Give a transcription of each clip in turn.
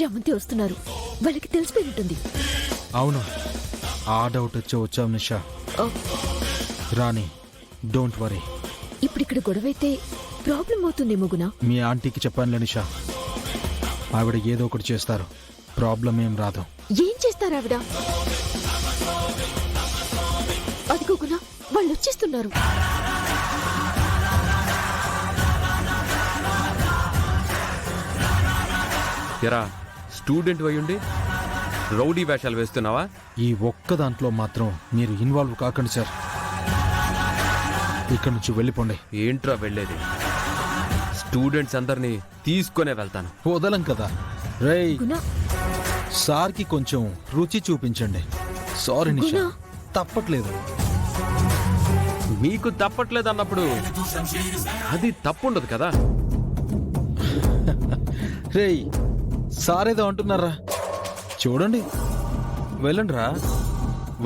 అమంతి వస్తున్నారు. వాళ్ళకి తెలిసిపోయినట్టుంది. అవును, ఆ డౌట్ వచ్చాం నిషా. రాణి, డోంట్ వరీ. ఇప్పుడు ఇక్కడ గొడవైతే ప్రాబ్లం అవుతుందేమో గుణ. మీ ఆంటీకి చెప్పానులే నిషా, ఆవిడ ఏదో ఒకటి చేస్తారు, ప్రాబ్లం ఏం రాదు. ఏం చేస్తారు ఆవిడ? అదిగో గుణ, వాళ్ళు వచ్చేస్తున్నారు. ఎరా, స్టూడెంట్ అయ్యుండి రౌడీ వేషాలు వేస్తున్నావా? ఈ ఒక్క దాంట్లో మాత్రం మీరు ఇన్వాల్వ్ కాకండి సార్. ఇక్కడ నుంచి వెళ్ళిపోండి. ఏంట్రా వెళ్ళేది? స్టూడెంట్స్ అందరినీ తీసుకునే వెళ్తాను. వదలం కదా. రేయ్, గుణ, సార్కి కొంచెం రుచి చూపించండి. సారీ నిషా, గుణ. తప్పట్లేదు. మీకు తప్పట్లేదు అన్నప్పుడు అది తప్పుండదు కదా. రేయ్, సారేదో అంటున్నారా? చూడండి, వెళ్ళండి రా,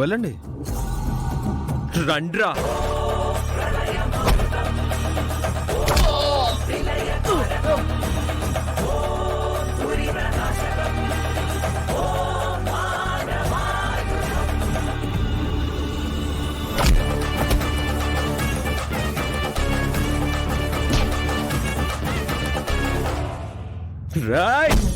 వెళ్ళండి. రండ్రా. రైట్.